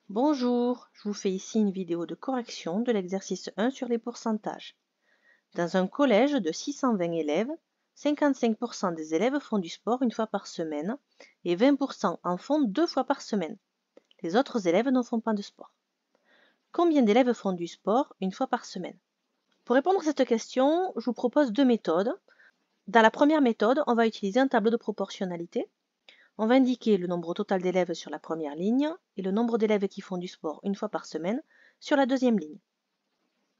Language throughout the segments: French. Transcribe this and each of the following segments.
Bonjour, je vous fais ici une vidéo de correction de l'exercice 1 sur les pourcentages. Dans un collège de 620 élèves, 55% des élèves font du sport une fois par semaine et 20% en font 2 fois par semaine. Les autres élèves ne font pas de sport. Combien d'élèves font du sport une fois par semaine? Pour répondre à cette question, je vous propose deux méthodes. Dans la première méthode, on va utiliser un tableau de proportionnalité. On va indiquer le nombre total d'élèves sur la première ligne et le nombre d'élèves qui font du sport une fois par semaine sur la deuxième ligne.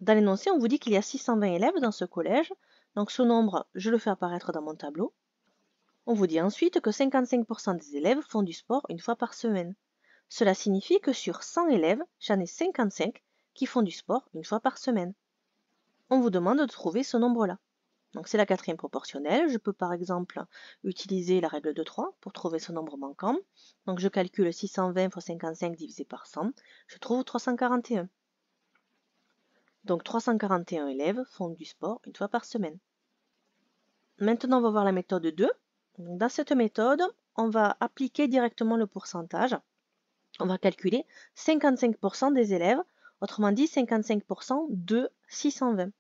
Dans l'énoncé, on vous dit qu'il y a 620 élèves dans ce collège, donc ce nombre, je le fais apparaître dans mon tableau. On vous dit ensuite que 55% des élèves font du sport une fois par semaine. Cela signifie que sur 100 élèves, j'en ai 55 qui font du sport une fois par semaine. On vous demande de trouver ce nombre-là. Donc c'est la quatrième proportionnelle. Je peux par exemple utiliser la règle de 3 pour trouver ce nombre manquant. Donc je calcule 620 fois 55 divisé par 100. Je trouve 341. Donc 341 élèves font du sport une fois par semaine. Maintenant, on va voir la méthode 2. Dans cette méthode, on va appliquer directement le pourcentage. On va calculer 55% des élèves, autrement dit 55% de 620.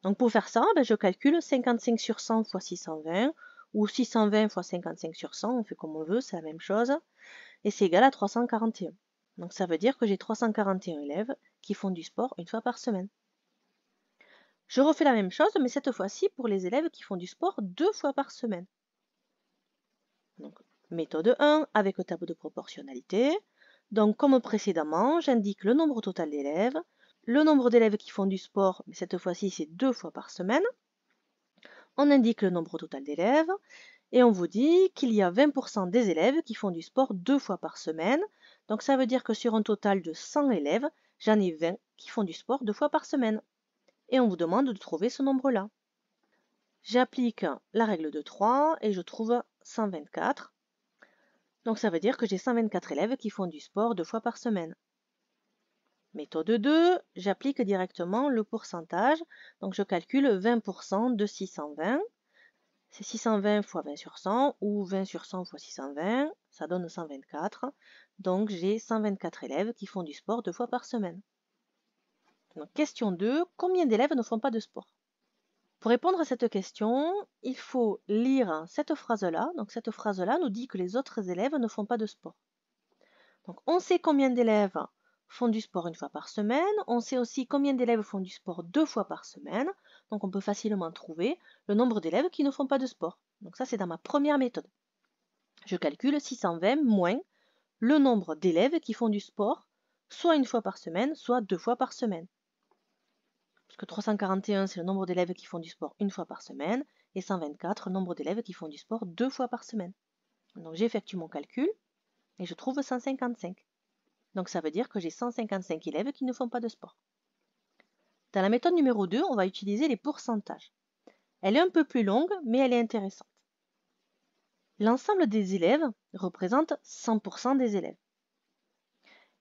Donc pour faire ça, je calcule 55 sur 100 fois 620, ou 620 fois 55 sur 100, on fait comme on veut, c'est la même chose, et c'est égal à 341. Donc ça veut dire que j'ai 341 élèves qui font du sport une fois par semaine. Je refais la même chose, mais cette fois-ci pour les élèves qui font du sport 2 fois par semaine. Donc, méthode 1 avec le tableau de proportionnalité. Donc, comme précédemment, j'indique le nombre total d'élèves, le nombre d'élèves qui font du sport, mais cette fois-ci c'est 2 fois par semaine. On indique le nombre total d'élèves et on vous dit qu'il y a 20% des élèves qui font du sport 2 fois par semaine. Donc, ça veut dire que sur un total de 100 élèves, j'en ai 20 qui font du sport 2 fois par semaine. Et on vous demande de trouver ce nombre-là. J'applique la règle de 3 et je trouve 124. Donc ça veut dire que j'ai 124 élèves qui font du sport 2 fois par semaine. Méthode 2, j'applique directement le pourcentage. Donc je calcule 20% de 620. C'est 620 fois 20 sur 100 ou 20 sur 100 fois 620. Ça donne 124. Donc j'ai 124 élèves qui font du sport 2 fois par semaine. Donc, question 2, combien d'élèves ne font pas de sport? Pour répondre à cette question, il faut lire cette phrase-là. Donc cette phrase-là nous dit que les autres élèves ne font pas de sport. Donc on sait combien d'élèves font du sport une fois par semaine. On sait aussi combien d'élèves font du sport 2 fois par semaine. Donc on peut facilement trouver le nombre d'élèves qui ne font pas de sport. Donc ça c'est dans ma première méthode. Je calcule 620 moins le nombre d'élèves qui font du sport soit une fois par semaine, soit 2 fois par semaine. Parce que 341, c'est le nombre d'élèves qui font du sport une fois par semaine, et 124, le nombre d'élèves qui font du sport 2 fois par semaine. Donc j'effectue mon calcul, et je trouve 155. Donc ça veut dire que j'ai 155 élèves qui ne font pas de sport. Dans la méthode numéro 2, on va utiliser les pourcentages. Elle est un peu plus longue, mais elle est intéressante. L'ensemble des élèves représente 100% des élèves.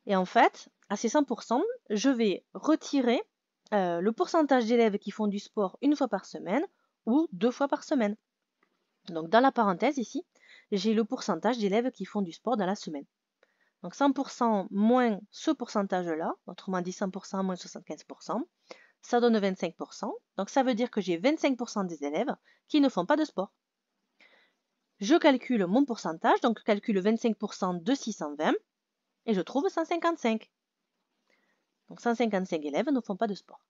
Et en fait, à ces 100%, je vais retirer le pourcentage d'élèves qui font du sport une fois par semaine ou 2 fois par semaine. Donc dans la parenthèse ici, j'ai le pourcentage d'élèves qui font du sport dans la semaine. Donc 100% moins ce pourcentage-là, autrement dit 100% moins 75%, ça donne 25%. Donc ça veut dire que j'ai 25% des élèves qui ne font pas de sport. Je calcule mon pourcentage, donc je calcule 25% de 620 et je trouve 155. Donc 155 élèves ne font pas de sport.